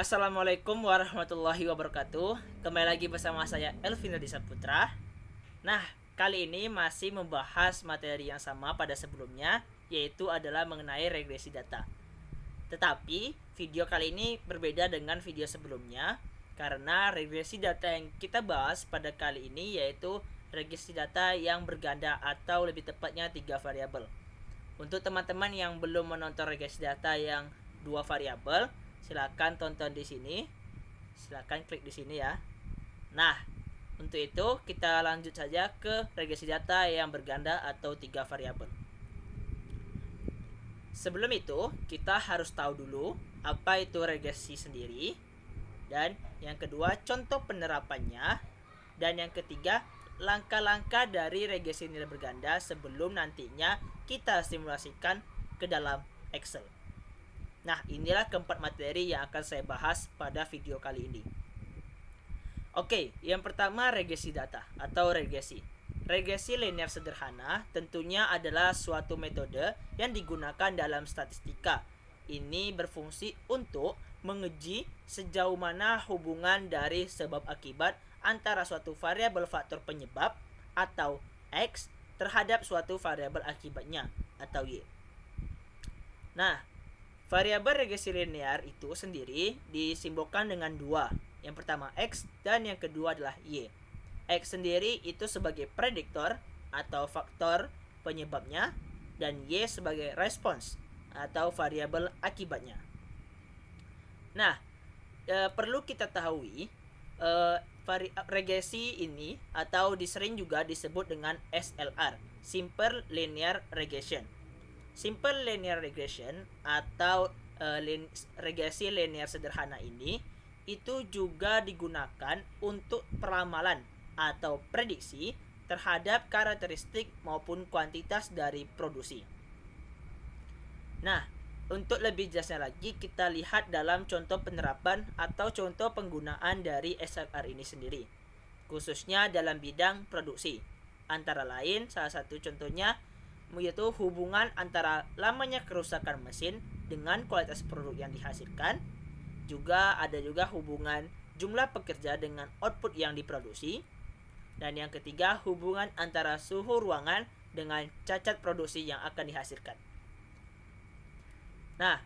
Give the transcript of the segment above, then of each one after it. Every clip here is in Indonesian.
Assalamualaikum warahmatullahi wabarakatuh. Kembali lagi bersama saya Elvin Radisa Putra. Nah, kali ini masih membahas materi yang sama pada sebelumnya, yaitu adalah mengenai regresi data. Tetapi video kali ini berbeda dengan video sebelumnya, karena regresi data yang kita bahas pada kali ini yaitu regresi data yang berganda atau lebih tepatnya 3 variabel. Untuk teman-teman yang belum menonton regresi data yang 2 variabel, silakan tonton di sini. Silakan klik di sini ya. Nah, untuk itu kita lanjut saja ke regresi data yang berganda atau 3 variabel. Sebelum itu, kita harus tahu dulu apa itu regresi sendiri, dan yang kedua contoh penerapannya, dan yang ketiga langkah-langkah dari regresi nilai berganda sebelum nantinya kita simulasikan ke dalam Excel. Nah, inilah keempat materi yang akan saya bahas pada video kali ini. Oke, yang pertama regresi data atau regresi. Regresi linear sederhana tentunya adalah suatu metode yang digunakan dalam statistika. Ini berfungsi untuk menguji sejauh mana hubungan dari sebab akibat antara suatu variabel faktor penyebab atau X terhadap suatu variabel akibatnya atau Y. Nah, variabel regresi linear itu sendiri disimbolkan dengan dua. Yang pertama X dan yang kedua adalah Y. X sendiri itu sebagai prediktor atau faktor penyebabnya, dan Y sebagai respons atau variabel akibatnya. Nah, perlu kita tahu regresi ini atau disering juga disebut dengan SLR, Simple Linear Regression. Simple Linear Regression atau regresi linear sederhana ini itu juga digunakan untuk peramalan atau prediksi terhadap karakteristik maupun kuantitas dari produksi. Nah, untuk lebih jelasnya lagi kita lihat dalam contoh penerapan atau contoh penggunaan dari SLR ini sendiri, khususnya dalam bidang produksi. Antara lain salah satu contohnya yaitu hubungan antara lamanya kerusakan mesin dengan kualitas produk yang dihasilkan. Juga ada juga hubungan jumlah pekerja dengan output yang diproduksi. Dan yang ketiga, hubungan antara suhu ruangan dengan cacat produksi yang akan dihasilkan. Nah,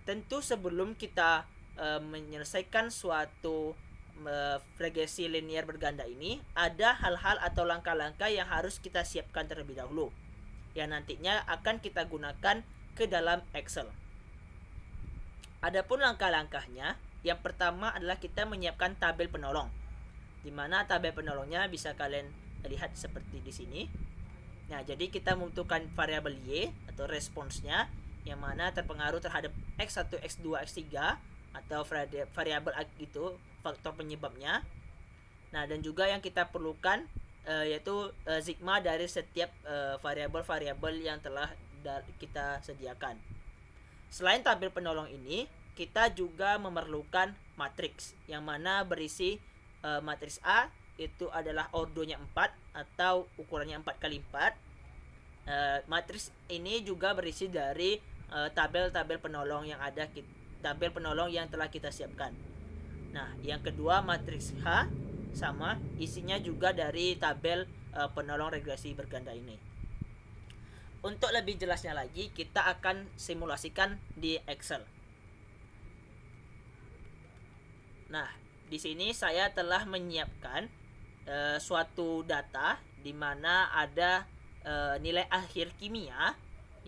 tentu sebelum kita menyelesaikan suatu regresi linear berganda ini, ada hal-hal atau langkah-langkah yang harus kita siapkan terlebih dahulu, yang nantinya akan kita gunakan ke dalam Excel. Adapun langkah-langkahnya, yang pertama adalah kita menyiapkan tabel penolong, di mana tabel penolongnya bisa kalian lihat seperti di sini. Nah, jadi kita membutuhkan variabel Y atau responsnya, yang mana terpengaruh terhadap X1, X2, X3 atau variabel itu faktor penyebabnya. Nah, dan juga yang kita perlukan yaitu sigma dari setiap variabel-variabel yang telah kita sediakan. Selain tabel penolong ini, kita juga memerlukan matriks yang mana berisi matriks A itu adalah ordonya 4 atau ukurannya 4x4. Matriks ini juga berisi dari tabel-tabel penolong yang ada, tabel penolong yang telah kita siapkan. Nah, yang kedua matriks H sama isinya juga dari tabel penolong regresi berganda ini. Untuk lebih jelasnya lagi, kita akan simulasikan di Excel. Nah, di sini saya telah menyiapkan suatu data di mana ada nilai akhir kimia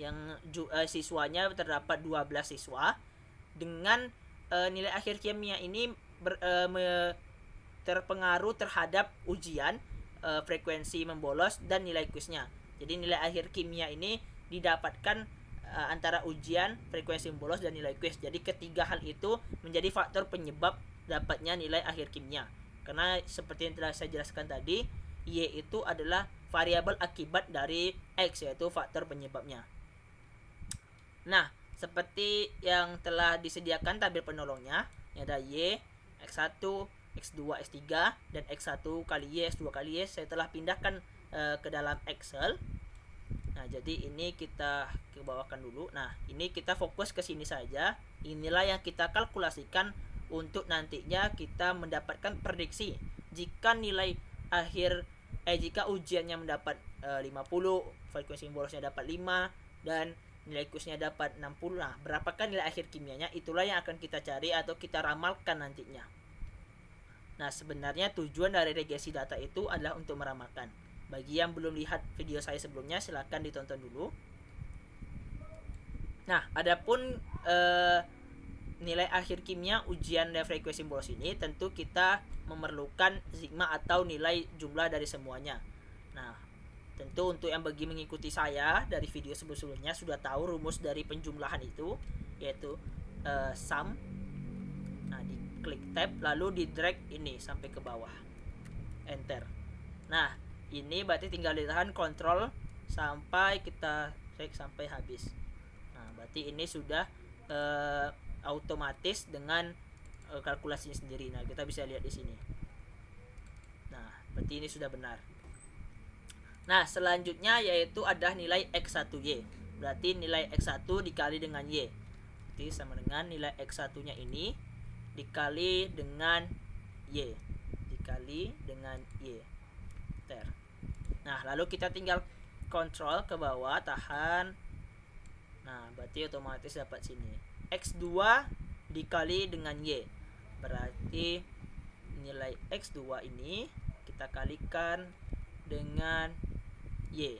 yang siswanya terdapat 12 siswa dengan nilai akhir kimia ini terpengaruh terhadap ujian, frekuensi membolos dan nilai kuisnya. Jadi nilai akhir kimia ini didapatkan antara ujian, frekuensi membolos dan nilai kuis. Jadi ketiga hal itu menjadi faktor penyebab dapatnya nilai akhir kimia. Karena seperti yang telah saya jelaskan tadi, Y itu adalah variabel akibat dari X, yaitu faktor penyebabnya. Nah, seperti yang telah disediakan tabel penolongnya, ada Y, X1, X2, X3 dan X1 kali Y, X2 kali Y. Saya telah pindahkan ke dalam Excel. Nah, jadi ini kita kebawakan dulu. Nah, ini kita fokus ke sini saja. Inilah yang kita kalkulasikan untuk nantinya kita mendapatkan prediksi. Jika nilai akhir jika ujiannya mendapat 50, frekuensi bolosnya dapat 5 dan nilai kuisnya dapat 60. Nah, berapakah nilai akhir kimianya? Itulah yang akan kita cari atau kita ramalkan nantinya. Nah, sebenarnya tujuan dari regresi data itu adalah untuk meramalkan. Bagi yang belum lihat video saya sebelumnya, silahkan ditonton dulu. Nah, adapun nilai akhir kimia ujian dari frekuensi bolos ini, tentu kita memerlukan sigma atau nilai jumlah dari semuanya. Nah, tentu untuk yang bagi mengikuti saya dari video sebelumnya sudah tahu rumus dari penjumlahan itu, yaitu sum. Nah, diklik tab lalu di drag ini sampai ke bawah, enter. Nah, ini berarti tinggal ditahan kontrol sampai kita drag sampai habis. Nah, berarti ini sudah otomatis dengan kalkulasinya sendiri. Nah, kita bisa lihat di sini. Nah, berarti ini sudah benar. Nah, selanjutnya yaitu ada nilai X1Y. Berarti nilai X1 dikali dengan Y. Berarti sama dengan nilai X1-nya ini dikali dengan Y. Dikali dengan Y. Enter. Nah, lalu kita tinggal kontrol ke bawah, tahan. Nah, berarti otomatis dapat sini. X2 dikali dengan Y. Berarti nilai X2 ini kita kalikan dengan Y.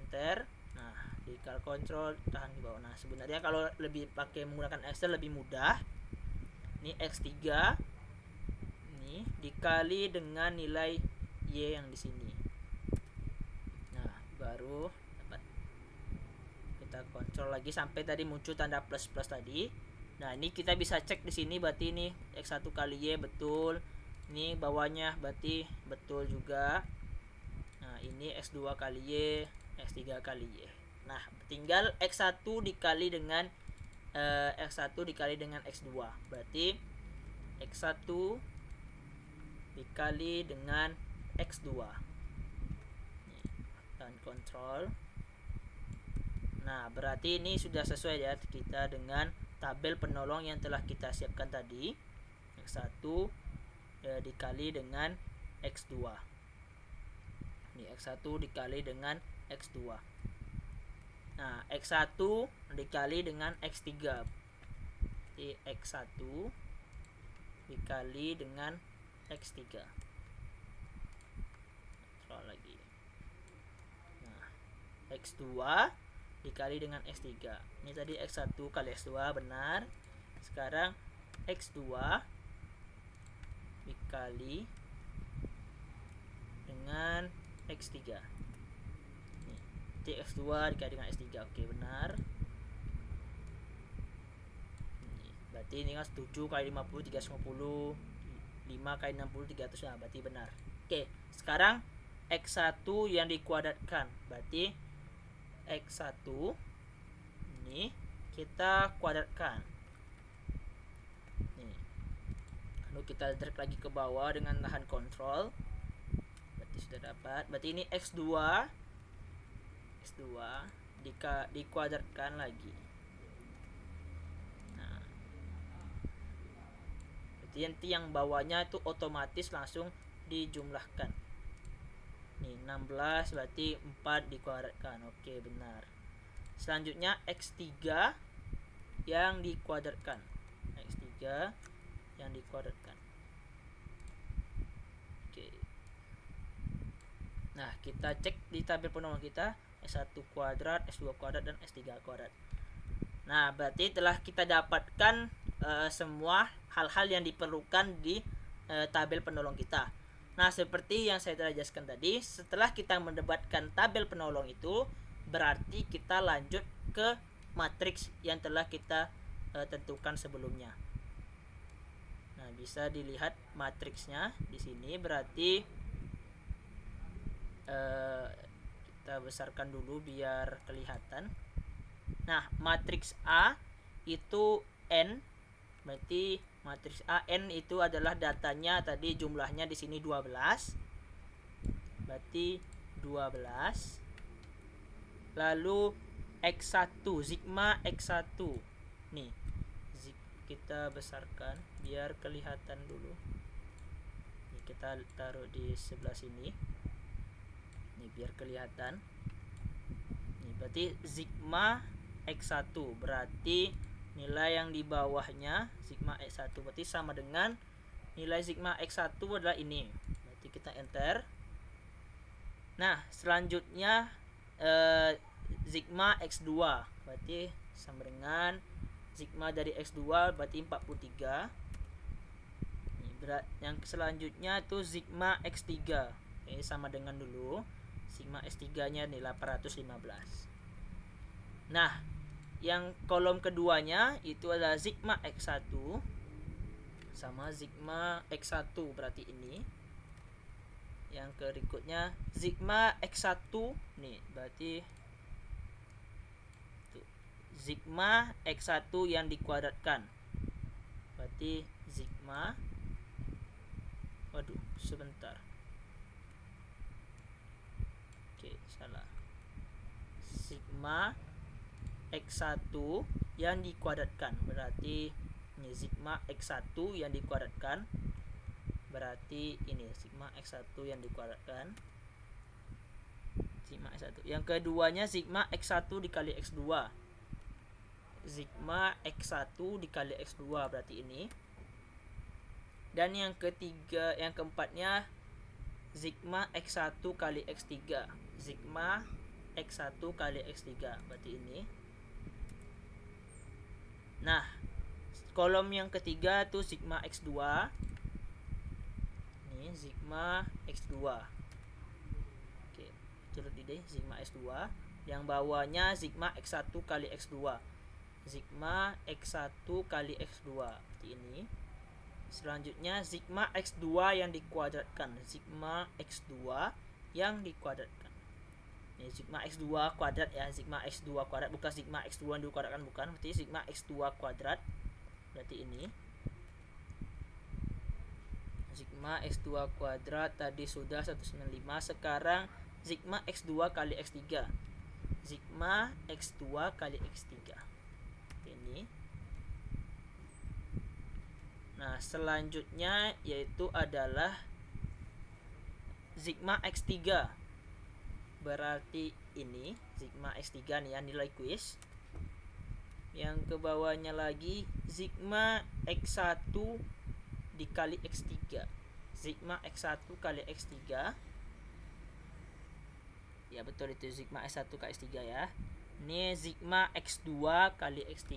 Enter. Nah, di kontrol tahan di bawah. Nah, sebenarnya kalau lebih pakai menggunakan Excel lebih mudah. Ini X3 ini dikali dengan nilai Y yang di sini. Nah, baru dapat. Kita kontrol lagi sampai tadi muncul tanda plus tadi. Nah, ini kita bisa cek di sini, berarti ini X1 kali Y betul. Ini bawahnya berarti betul juga. Nah, ini X2 kali Y, X3 kali Y. Nah, tinggal X1 dikali dengan X1 dikali dengan X2. Berarti X1 dikali dengan X2. Dan kontrol. Nah, berarti ini sudah sesuai ya kita dengan tabel penolong yang telah kita siapkan tadi. X1 dikali dengan X2. Ini X1 dikali dengan X2. Nah, X1 dikali dengan X3. Jadi X1 dikali dengan X3. Kontrol lagi. Nah, X2 dikali dengan X3. Ini tadi X1 kali X2 benar. Sekarang X2 dikali dengan X3. Nih, jadi X2 dikali dengan X3. Oke, benar. Nih, berarti ini kan 7 kali 50 350, 5 kali 60 300. Nah, berarti benar. Oke, sekarang X1 yang dikuadratkan. Berarti X1 ini kita kuadratkan. Nih. Lalu kita drag lagi ke bawah dengan tahan kontrol. Berarti sudah dapat. Berarti ini X2 dikuadratkan lagi. Nah, berarti nanti yang bawahnya itu otomatis langsung dijumlahkan. Nih 16 berarti 4 dikuadratkan. Oke, benar. Selanjutnya X3 yang dikuadratkan. X3 yang dikuadratkan. Oke. Nah, kita cek di tabel penolong kita S1 kuadrat, S2 kuadrat dan S3 kuadrat. Nah, berarti telah kita dapatkan semua hal-hal yang diperlukan di tabel penolong kita. Nah, seperti yang saya telah jelaskan tadi, setelah kita mendapatkan tabel penolong itu, berarti kita lanjut ke matriks yang telah kita tentukan sebelumnya. Nah, bisa dilihat matriksnya di sini. Berarti kita besarkan dulu biar kelihatan. Nah, matriks A itu N. Berarti matriks A N itu adalah datanya tadi, jumlahnya di sini 12. Berarti 12. Lalu X1, sigma X1. Nih. kita besarkan biar kelihatan dulu. Ini kita taruh di sebelah sini. Ini biar kelihatan. Ini berarti sigma X1, berarti nilai yang di bawahnya sigma X1 berarti sama dengan nilai sigma X1 adalah ini. Berarti kita enter. Nah, selanjutnya sigma X2 berarti sama dengan sigma dari X2 berarti 43. Yang selanjutnya itu sigma X3. Ini sama dengan dulu. Sigma X3 nya nih 815. Nah, yang kolom keduanya itu adalah sigma X1 sama sigma X1 berarti ini. Yang berikutnya sigma X1 nih berarti sigma X1 yang dikuadratkan. Berarti sigma, waduh sebentar, oke salah, sigma X1 yang dikuadratkan. Berarti ini sigma X1 yang dikuadratkan. Berarti ini sigma X1 yang dikuadratkan. Sigma X1. Yang keduanya sigma X1 dikali X2. Sigma X1 dikali X2 berarti ini. Dan yang ketiga, yang keempatnya sigma X1 kali X3. Sigma X1 kali X3 berarti ini. Nah, kolom yang ketiga itu sigma X2. Ini sigma X2. Oke, turut ide sigma X2. Yang bawahnya sigma X1 kali X2. Sigma X1 kali X2 seperti ini. Selanjutnya sigma X2 yang dikuadratkan. Sigma X2 yang dikuadratkan. Ini sigma X2 kuadrat ya, sigma X2 kuadrat, bukan sigma X2 yang dikuadratkan, bukan. Berarti sigma X2 kuadrat. Berarti ini sigma X2 kuadrat tadi sudah 195. Sekarang sigma X2 kali X3. Sigma X2 kali X3 ini. Nah, selanjutnya yaitu adalah sigma X3. Berarti ini sigma X3 nih ya, nilai kuis. Yang ke bawahnya lagi sigma X1 dikali X3. Sigma X1 kali X3. Ya betul, itu sigma X1 kali X3 ya. Ini sigma X2 kali X3.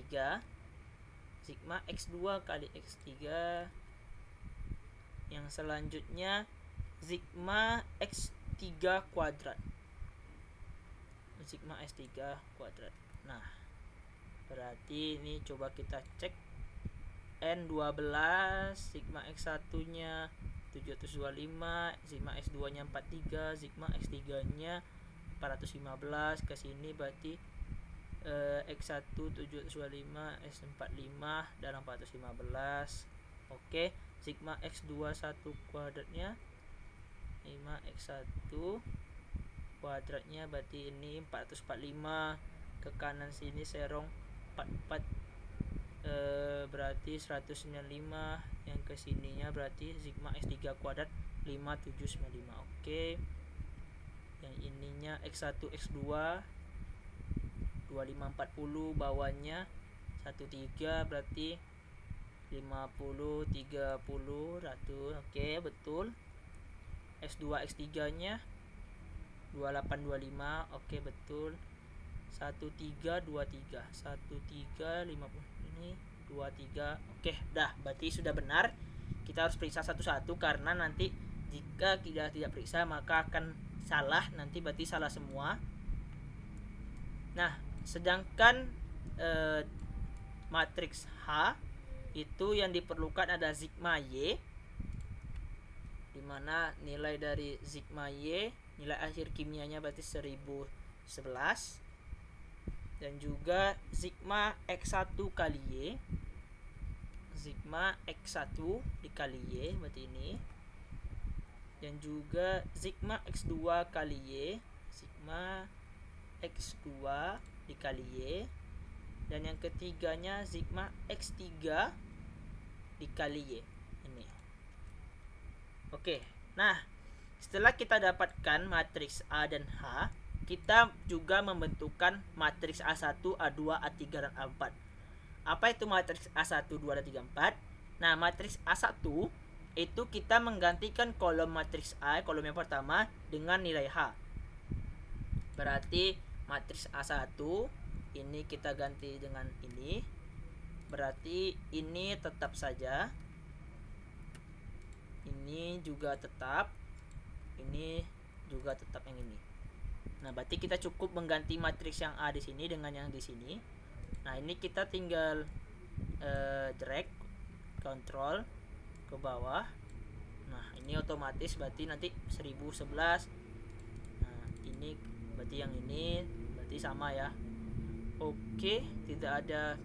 Sigma X2 kali X3. Yang selanjutnya sigma X3 kuadrat. Sigma X3 kuadrat. Nah, berarti ini coba kita cek. N12 sigma X1 nya 725, sigma X2 nya 43, sigma X3 nya 415. ke sini berarti X1 725, S45 dan 415. Oke, sigma X2 1 kuadratnya 5, X1 kuadratnya berarti ini 445. Ke kanan sini serong 44, berarti 195. Yang ke sininya berarti sigma X3 kuadrat 5795. Oke. Yang ininya X1 X2 2540, bawahnya 13 berarti 50 30 100. Oke, betul. X2 X3 nya 2825. Oke, betul. 1323 1350 ini 23. Oke, dah, berarti sudah benar. Kita harus periksa satu-satu karena nanti jika tidak periksa maka akan salah, nanti berarti salah semua. Nah, sedangkan matriks H itu yang diperlukan ada sigma Y, dimana nilai dari sigma Y, nilai akhir kimianya berarti 1011, dan juga sigma X1 kali Y, sigma X1 dikali Y berarti ini, dan juga sigma X2 kali Y, sigma X2 dikali Y, dan yang ketiganya sigma X3 dikali Y ini. Oke. Nah, setelah kita dapatkan matriks A dan H, kita juga membentukkan matriks A1, A2, A3 dan A4. Apa itu matriks A1, 2, dan 3, 4? Nah, matriks A1 itu kita menggantikan kolom matriks A, kolom yang pertama, dengan nilai H. Berarti matriks A1 ini kita ganti dengan ini. Berarti ini tetap saja. Ini juga tetap. Ini juga tetap yang ini. Nah, berarti kita cukup mengganti matriks yang A di sini dengan yang di sini. Nah, ini kita tinggal drag kontrol ke bawah. Nah, ini otomatis berarti nanti 1011. Nah, ini berarti yang ini berarti sama ya. Oke, tidak ada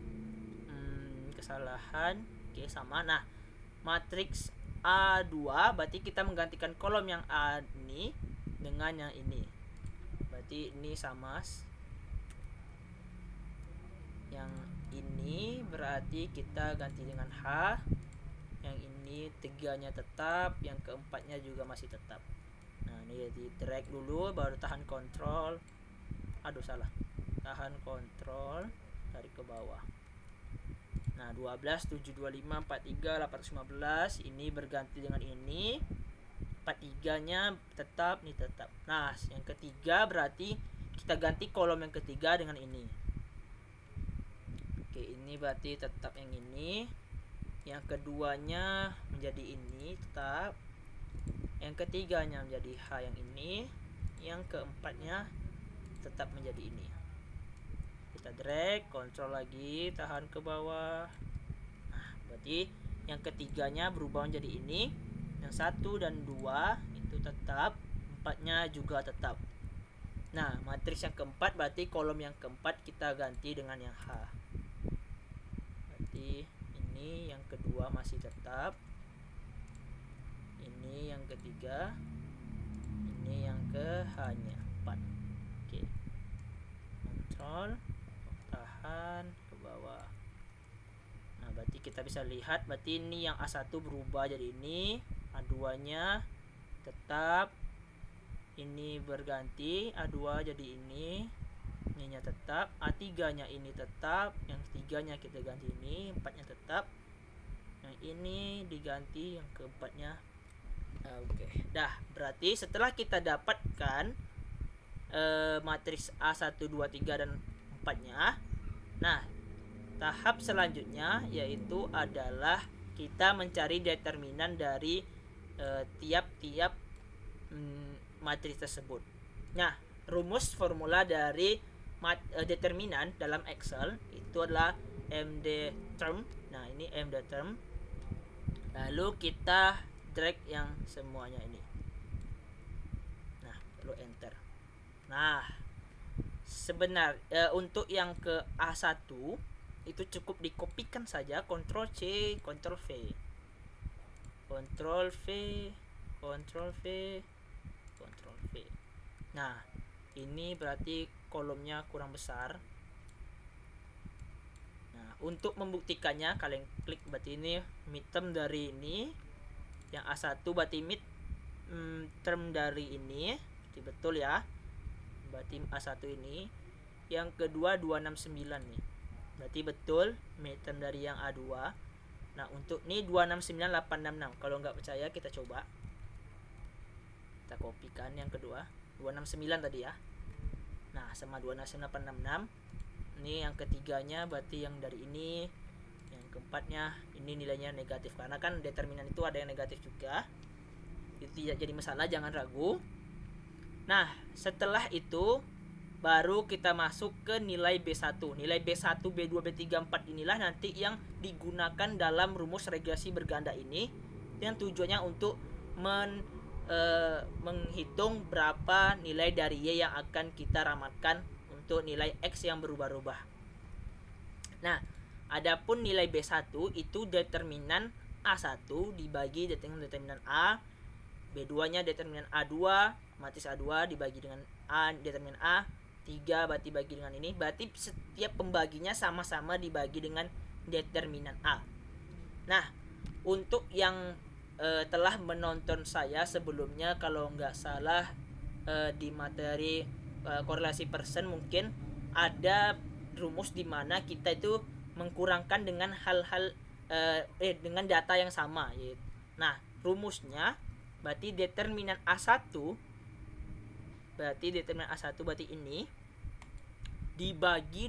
kesalahan. Oke, sama. Nah, matriks A2 berarti kita menggantikan kolom yang A ini dengan yang ini. Berarti ini sama. Yang ini berarti kita ganti dengan H. Yang ini 3-nya tetap, yang keempatnya juga masih tetap. Nah, ini di drag dulu, baru tahan kontrol. Aduh, salah. Tahan kontrol, tarik ke bawah. Nah, 12, 7, 25, 43, 815 ini berganti dengan ini. 43-nya tetap, ini tetap. Nah, yang ketiga berarti kita ganti kolom yang ketiga dengan ini. Oke, ini berarti tetap yang ini. Yang keduanya menjadi ini tetap. Yang ketiganya menjadi H yang ini. Yang keempatnya tetap menjadi ini. Kita drag, kontrol lagi, tahan ke bawah. Nah, berarti yang ketiganya berubah menjadi ini. Yang 1 dan 2 itu tetap, 4-nya juga tetap. Nah, matriks yang keempat berarti kolom yang keempat kita ganti dengan yang H. Berarti ini yang kedua masih tetap. Ini yang ketiga. Ini yang ke H-nya 4. Oke. Kontrol, tahan ke bawah. Nah, berarti kita bisa lihat berarti ini yang A1 berubah jadi ini, A2-nya tetap. Ini berganti, A2 jadi ini. Ininya tetap, A3-nya ini tetap, yang ketiganya kita ganti ini, 4-nya tetap. Yang ini diganti, yang keempatnya. Oke. Dah, berarti setelah kita dapatkan matriks A1, 2, 3 dan 4-nya. Nah, tahap selanjutnya yaitu adalah kita mencari determinan dari tiap-tiap matriks tersebut. Nah, rumus formula dari determinan dalam Excel itu adalah mdterm. Nah, ini mdterm. Lalu kita drag yang semuanya ini. Nah, lalu enter. Nah, sebenarnya untuk yang ke A1 itu cukup dikopikan saja, Ctrl C, Ctrl V. Ctrl V, Ctrl V, Ctrl V. Nah, ini berarti kolomnya kurang besar. Nah, untuk membuktikannya kalian klik berarti ini midterm dari ini. Yang A1 berarti mid term dari ini. Berarti betul ya. Berarti A1 ini. Yang kedua 269 nih. Berarti betul midterm dari yang A2. Nah, untuk ini 269866. Kalau nggak percaya kita coba. Kita kopikan yang kedua. 269 tadi ya. Nah, sama 269866. Ini yang ketiganya berarti yang dari ini. Yang keempatnya ini nilainya negatif karena kan determinan itu ada yang negatif juga. Itu tidak jadi masalah, jangan ragu. Nah, setelah itu baru kita masuk ke nilai B1. Nilai B1, B2, B3, 4 inilah nanti yang digunakan dalam rumus regresi berganda ini. Yang tujuannya untuk menghitung berapa nilai dari Y yang akan kita ramatkan untuk nilai X yang berubah-ubah. Nah, adapun nilai B1 itu determinan A1 dibagi dengan determinan A, B2-nya determinan A2, matriks A2 dibagi dengan A, determinan A, 3 berarti bagi dengan ini. Berarti setiap pembaginya sama-sama dibagi dengan determinan A. Nah, untuk yang telah menonton saya sebelumnya, kalau nggak salah di materi korelasi persen, mungkin ada rumus di mana kita itu mengkurangkan dengan hal-hal dengan data yang sama yaitu. Nah, rumusnya berarti determinan A1 berarti ini bagi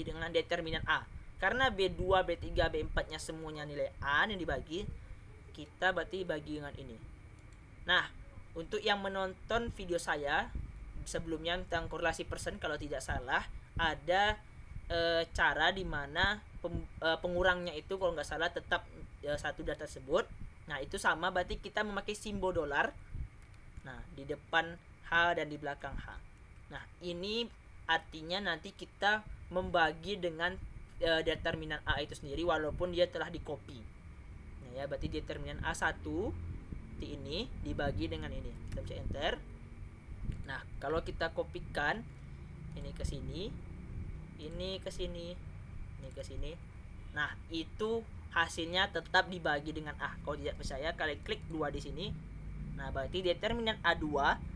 dengan determinan A. Karena B2, B3, B4 nya semuanya nilai A yang dibagi, kita berarti bagi dengan ini. Nah, untuk yang menonton video saya sebelumnya tentang korelasi persen, kalau tidak salah ada cara di mana pengurangnya itu kalau nggak salah tetap satu data tersebut. Nah, itu sama berarti kita memakai simbol dolar. Nah, di depan H dan di belakang H. Nah, ini artinya nanti kita membagi dengan determinan A itu sendiri walaupun dia telah di-copy. Nah, ya berarti determinan A1 di ini dibagi dengan ini. Kita bisa enter. Nah, kalau kita kopikan ini ke sini, ini ke sini, ini ke sini. Nah, itu hasilnya tetap dibagi dengan A. Kalau tidak percaya, kalian klik 2 di sini. Nah, berarti determinan A2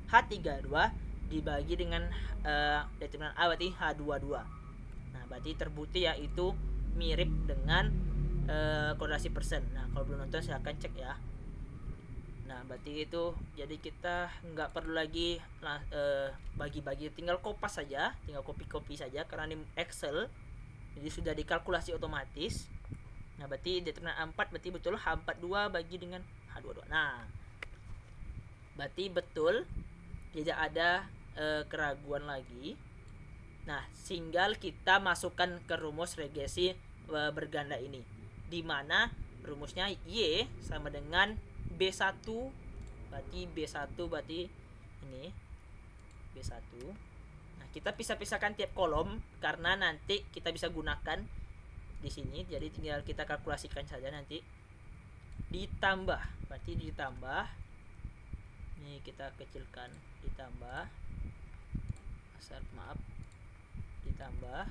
H32 dibagi dengan determinan A berarti H22. Nah, berarti terbukti ya itu mirip dengan korelasi persen. Nah, kalau belum nonton silahkan cek ya. Nah, berarti itu jadi kita nggak perlu lagi bagi-bagi, tinggal kopas saja, tinggal copy saja karena ini Excel jadi sudah dikalkulasi otomatis. Nah, berarti determinan A4 berarti betul H42 bagi dengan H22. Nah, berarti betul, tidak ada keraguan lagi. Nah, tinggal kita masukkan ke rumus regresi berganda ini, di mana rumusnya Y sama dengan B1 berarti ini B1. Nah, kita pisah-pisahkan tiap kolom karena nanti kita bisa gunakan di sini. Jadi tinggal kita kalkulasikan saja nanti. Ditambah berarti ditambah. Ini kita kecilkan, ditambah. Ditambah.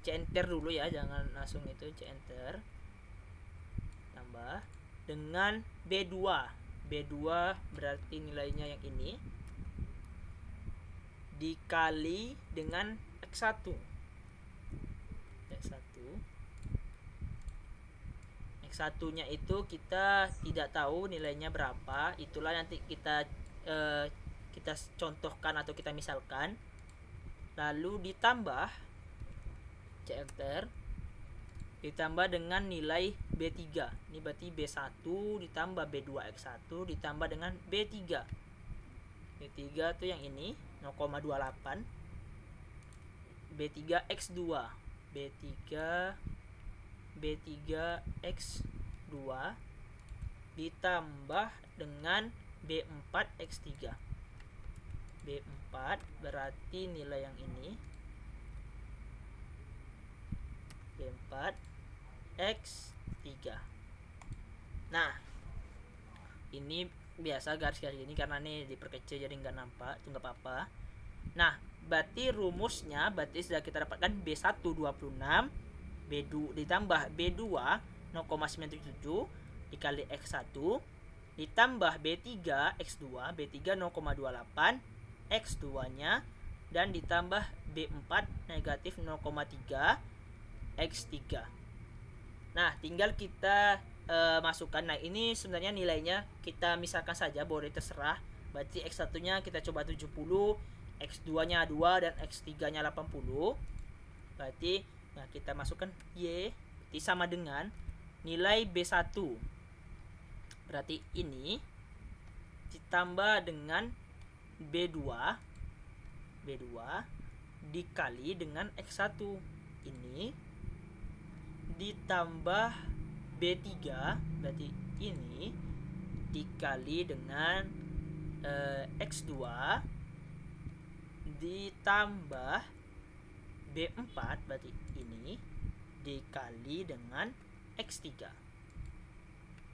C-enter dulu ya, jangan langsung itu C-enter. Tambah dengan B2. B2 berarti nilainya yang ini dikali dengan X1. X1-nya itu kita tidak tahu nilainya berapa. Itulah nanti kita contohkan atau kita misalkan. Lalu ditambah C-enter, ditambah dengan nilai B3. Ini berarti B1 ditambah B2 X1 ditambah dengan B3. B3 itu yang ini 0,28. B3 X2. B3 X2 ditambah dengan B4 X3. B4 berarti nilai yang ini B4 X3. Nah, ini biasa garis-garis ini karena ini diperkecil jadi nggak nampak, itu nggak apa-apa. Nah, berarti rumusnya berarti sudah kita dapatkan B1 26, B2 ditambah B2 0,97 dikali X1 ditambah B3 X2, B3 0,28 X2 nya dan ditambah B4 negatif 0,3 X3. Nah, tinggal kita masukkan. Nah, ini sebenarnya nilainya kita misalkan saja, boleh terserah. Berarti X1 nya kita coba 70, X2 nya 2 dan X3 nya 80. Berarti nah kita masukkan Y berarti sama dengan nilai B1 berarti ini ditambah dengan B2 dikali dengan X1 ini ditambah B3 berarti ini dikali dengan X2 ditambah B4 berarti ini dikali dengan X3.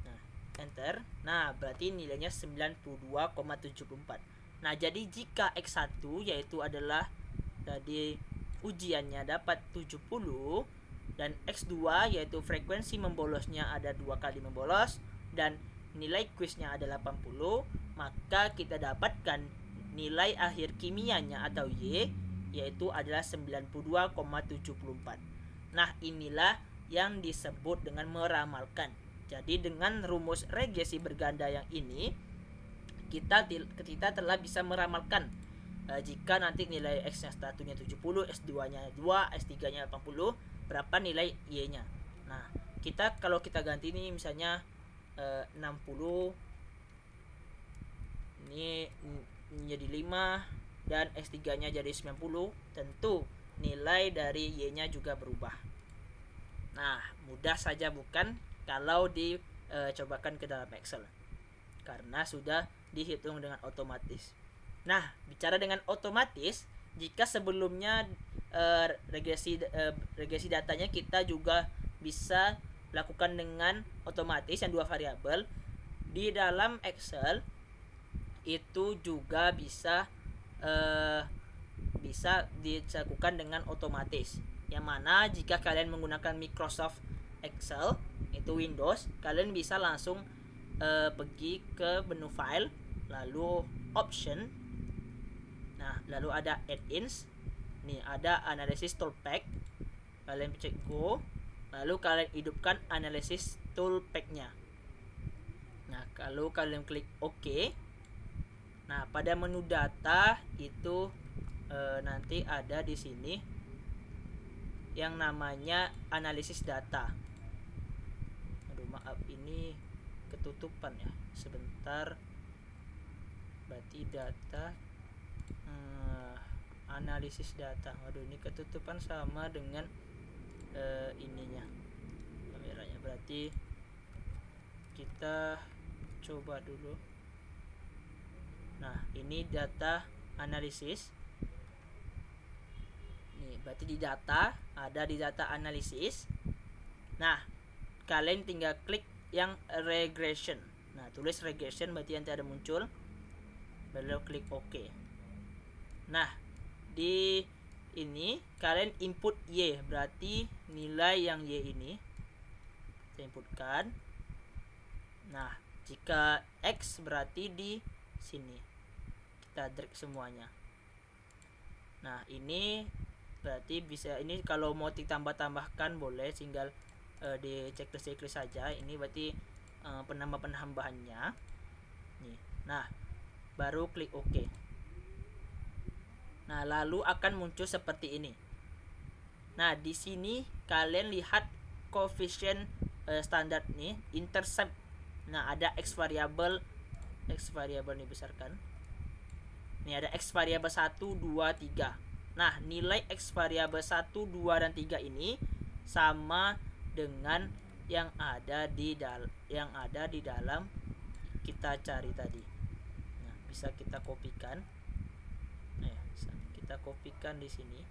Nah, enter. Nah, berarti nilainya 92,74. Nah, jadi jika X1 yaitu adalah tadi ujiannya dapat 70, dan X2 yaitu frekuensi membolosnya ada 2 kali membolos dan nilai kuisnya ada 80, maka kita dapatkan nilai akhir kimianya atau Y yaitu adalah 92,74. Nah, inilah yang disebut dengan meramalkan. Jadi dengan rumus regresi berganda yang ini kita telah bisa meramalkan jika nanti nilai X nya satunya 70, S2 nya 2, S3 nya 80, berapa nilai Y nya. Nah, kalau kita ganti ini misalnya 60 ini menjadi 5 dan S3 nya jadi 90, tentu nilai dari Y nya juga berubah. Nah, mudah saja bukan kalau dicobakan ke dalam Excel, karena sudah dihitung dengan otomatis. Nah, bicara dengan otomatis, jika sebelumnya regresi datanya kita juga bisa lakukan dengan otomatis yang 2 variabel, di dalam Excel itu juga bisa dilakukan dengan otomatis. Yang mana jika kalian menggunakan Microsoft Excel itu Windows, kalian bisa langsung pergi ke menu file, lalu option, nah lalu ada add-ins, nih ada analysis toolpack, kalian cek go, lalu kalian hidupkan analysis toolpack-nya. Nah, kalau kalian klik OK, nah pada menu data itu nanti ada di sini yang namanya analisis data. Aduh, maaf, ini ketutupan ya, sebentar. Berarti data analisis data. Waduh, ini ketutupan sama dengan ininya, kameranya. Berarti kita coba dulu. Nah, ini data analisis. Nih, berarti di data, ada di data analisis. Nah, kalian tinggal klik yang regression. Nah, tulis regression, berarti nanti ada muncul. Lalu klik OK. Nah, di ini kalian input Y, berarti nilai yang Y ini kita inputkan. Nah, jika X berarti di sini kita drag semuanya. Nah, ini berarti bisa, ini kalau mau ditambah-tambahkan boleh, tinggal di checklist saja. Ini berarti penambahannya nih. Nah, baru klik OK. Nah, lalu akan muncul seperti ini. Nah, di sini kalian lihat koefisien standar nih, intercept. Nah, ada X variabel dibesarkan. Ini ada X variabel 1, 2, 3. Nah, nilai X variabel 1, 2, dan 3 ini sama dengan yang ada di dalam kita cari tadi. Nah, bisa kita kopikan. Kita kopikan di sini.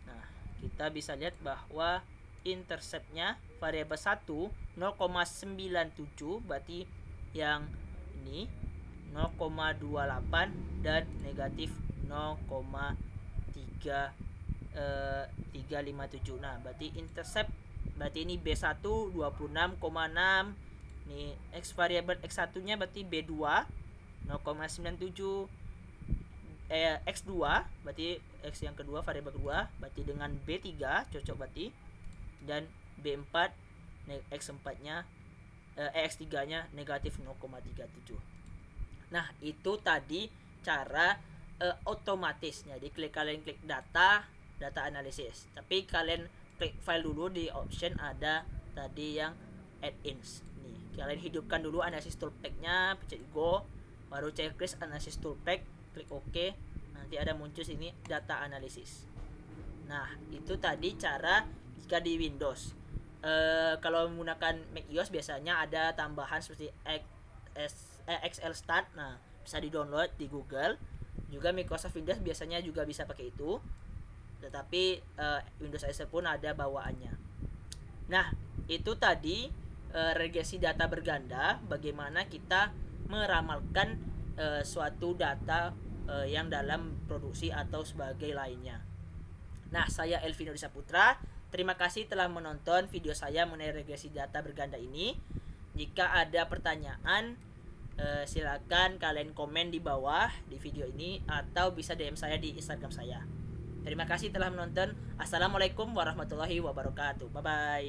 Nah, kita bisa lihat bahwa interceptnya variabel 1 0,97, berarti yang ini 0,28 dan negatif 0,357. Nah, berarti intercept, berarti ini B1 26,6. Ini X variabel X1 nya berarti B2 0,97. X2 berarti X yang kedua, variabel kedua, berarti dengan B3 cocok berarti, dan B4 X4 nya X3 nya negatif 0,37. Nah, itu tadi cara otomatis. Jadi kalian klik data analisis, tapi kalian klik file dulu, di option ada tadi yang add-ins. Nih, kalian hidupkan dulu analisis toolpack-nya, pencet go, baru checklist analisis toolpack, klik OK. Nanti ada muncul sini data analisis. Nah, itu tadi cara jika di Windows. Kalau menggunakan macOS biasanya ada tambahan seperti Excel Stat. Nah, bisa di-download di Google. Juga Microsoft Windows biasanya juga bisa pakai itu. Tetapi Windows Excel pun ada bawaannya. Nah, itu tadi regresi data berganda, bagaimana kita meramalkan suatu data yang dalam produksi atau sebagai lainnya. Nah, saya Elvino Disaputra. Terima kasih telah menonton video saya mengenai regresi data berganda ini. Jika ada pertanyaan, silakan kalian komen di bawah di video ini atau bisa DM saya di Instagram saya. Terima kasih telah menonton. Assalamualaikum warahmatullahi wabarakatuh. Bye bye.